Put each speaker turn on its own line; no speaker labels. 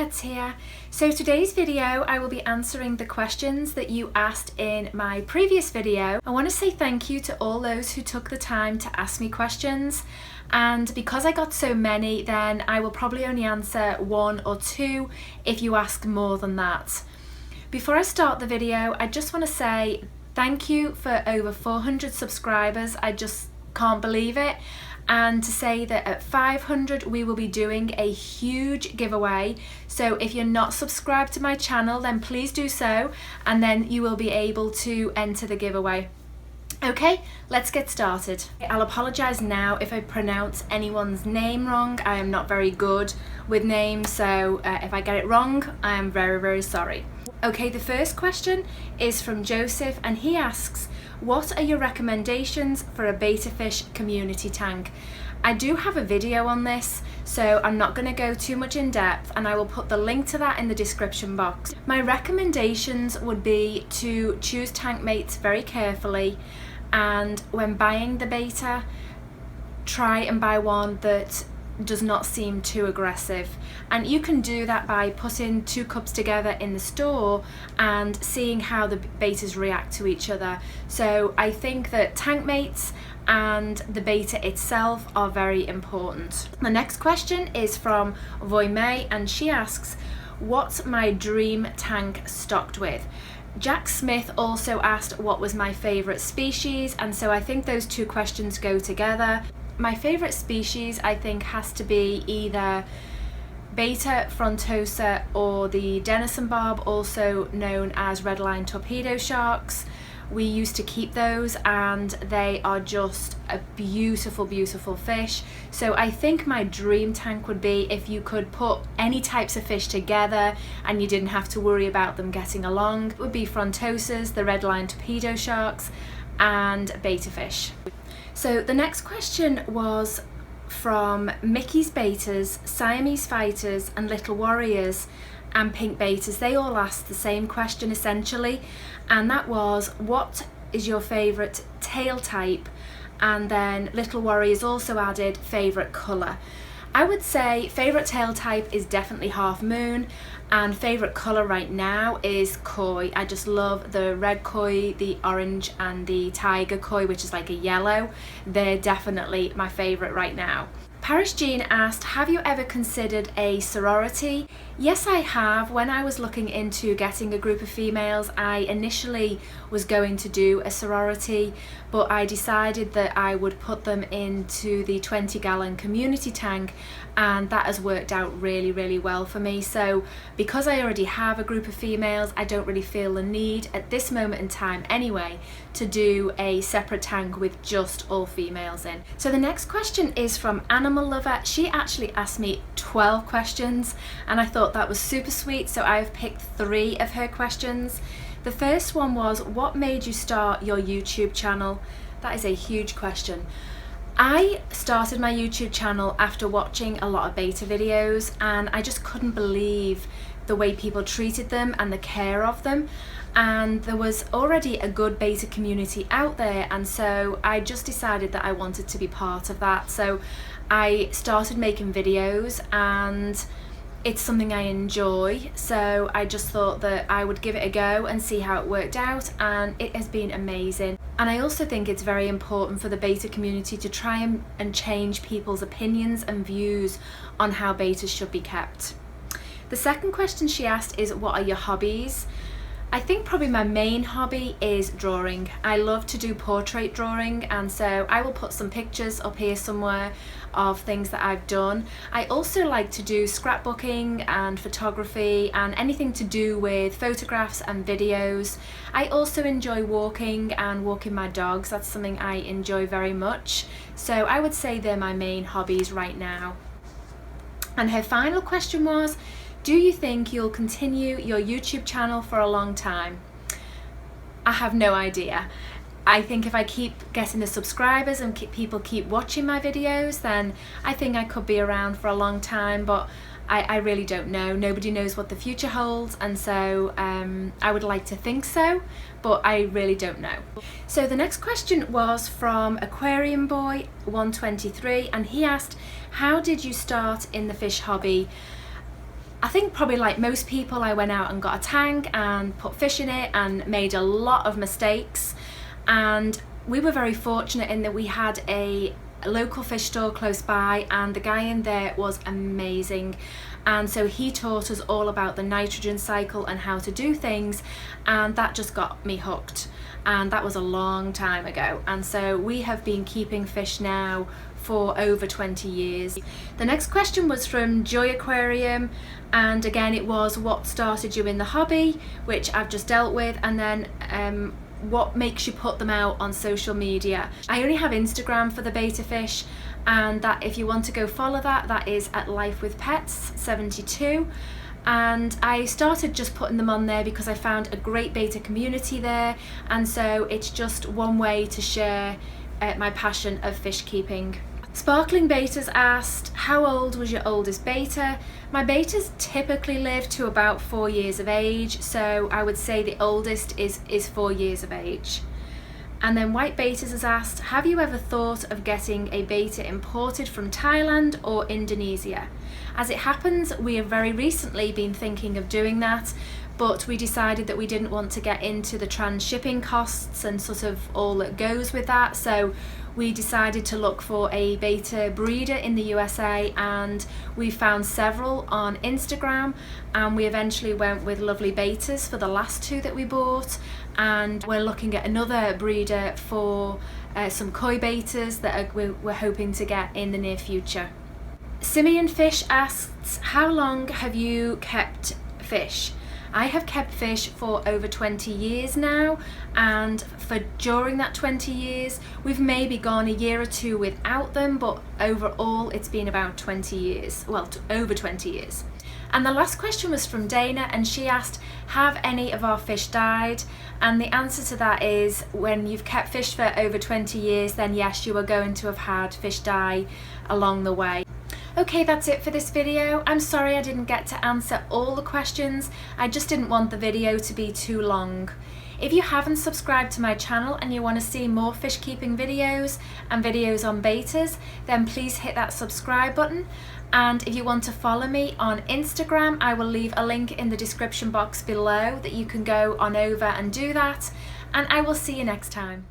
Pets here. So today's video I will be answering the questions that you asked in my previous video. I want to say thank you to all those who took the time to ask me questions, and because I got so many, then I will probably only answer one or two if you ask more than that. Before I start the video, I just want to say thank you for over 400 subscribers. I just can't believe it. And to say that at 500 we will be doing a huge giveaway. So if you're not subscribed to my channel, then please do so, and then you will be able to enter the giveaway. Okay, let's get started. I'll apologise now if I pronounce anyone's name wrong. I am not very good with names, so if I get it wrong, I am very, very sorry. Okay, the first question is from Joseph, and he asks, what are your recommendations for a betta fish community tank? I do have a video on this, so I'm not going to go too much in depth, and I will put the link to that in the description box. My recommendations would be to choose tank mates very carefully, and when buying the betta, try and buy one that does not seem too aggressive, and you can do that by putting two cubs together in the store and seeing how the bettas react to each other. So I think that tank mates and the betta itself are very important. The next question is from Voy May, and she asks, what's my dream tank stocked with? Jack Smith also asked what was my favourite species, and so I think those two questions go together. My favourite species, I think, has to be either Betta frontosa or the Denison barb, also known as redline torpedo sharks. We used to keep those, and they are just a beautiful, beautiful fish. So I think my dream tank would be if you could put any types of fish together and you didn't have to worry about them getting along. It would be frontosas, the redline torpedo sharks, and betta fish. So the next question was from Mickey's Bettas, Siamese Fighters and Little Warriors and Pink Bettas. They all asked the same question essentially, and that was, what is your favourite tail type? And then Little Warriors also added favourite colour. I would say favourite tail type is definitely half moon, and favourite colour right now is koi. I just love the red koi, the orange and the tiger koi, which is like a yellow. They're definitely my favourite right now. Paris Jean asked, have you ever considered a sorority? Yes, I have. When I was looking into getting a group of females, I initially was going to do a sorority, but I decided that I would put them into the 20-gallon community tank, and that has worked out really, really well for me. So because I already have a group of females, I don't really feel the need at this moment in time anyway to do a separate tank with just all females in. So the next question is from Animal Lover. She actually asked me 12 questions, and I thought that was super sweet, so I've picked 3 of her questions. The first one was, what made you start your YouTube channel? That is a huge question. I started my YouTube channel after watching a lot of betta videos, and I just couldn't believe the way people treated them and the care of them, and there was already a good betta community out there, and so I just decided that I wanted to be part of that. So I started making videos, and it's something I enjoy, so I just thought that I would give it a go and see how it worked out, and it has been amazing. And I also think it's very important for the betta community to try and change people's opinions and views on how bettas should be kept. The second question she asked is, what are your hobbies? I think probably my main hobby is drawing. I love to do portrait drawing, and so I will put some pictures up here somewhere of things that I've done. I also like to do scrapbooking and photography and anything to do with photographs and videos. I also enjoy walking and walking my dogs. That's something I enjoy very much. So I would say they're my main hobbies right now. And her final question was, do you think you'll continue your YouTube channel for a long time? I have no idea. I think if I keep getting the subscribers and people keep watching my videos, then I think I could be around for a long time, but I really don't know. Nobody knows what the future holds, and so I would like to think so, but I really don't know. So the next question was from Aquarium Boy 123, and he asked, how did you start in the fish hobby? I think probably like most people, I went out and got a tank and put fish in it and made a lot of mistakes. And we were very fortunate in that we had a local fish store close by, and the guy in there was amazing. And so he taught us all about the nitrogen cycle and how to do things, and that just got me hooked. And that was a long time ago. And so we have been keeping fish now for over 20 years. The next question was from Joy Aquarium, and again it was what started you in the hobby, which I've just dealt with, and then what makes you put them out on social media. I only have Instagram for the betta fish, and that if you want to go follow that is at Life with Pets 72. And I started just putting them on there because I found a great betta community there, and so it's just one way to share my passion of fish keeping. Sparkling Bettas asked, how old was your oldest betta? My bettas typically live to about 4 years of age, so I would say the oldest is 4 years of age. And then White Bettas has asked, have you ever thought of getting a betta imported from Thailand or Indonesia? As it happens, we have very recently been thinking of doing that, but we decided that we didn't want to get into the trans-shipping costs and sort of all that goes with that, so we decided to look for a betta breeder in the USA, and we found several on Instagram, and we eventually went with Lovely Bettas for the last 2 that we bought, and we're looking at another breeder for some koi bettas that we're hoping to get in the near future. Simeon Fish asks, how long have you kept fish? I have kept fish for over 20 years now, and during that 20 years we've maybe gone a year or 2 without them, but overall it's been about 20 years, well, over 20 years. And the last question was from Dana, and she asked, have any of our fish died? And the answer to that is, when you've kept fish for over 20 years, then yes, you are going to have had fish die along the way. Okay, that's it for this video. I'm sorry I didn't get to answer all the questions. I just didn't want the video to be too long. If you haven't subscribed to my channel and you want to see more fish keeping videos and videos on bettas, then please hit that subscribe button. And if you want to follow me on Instagram, I will leave a link in the description box below that you can go on over and do that. And I will see you next time.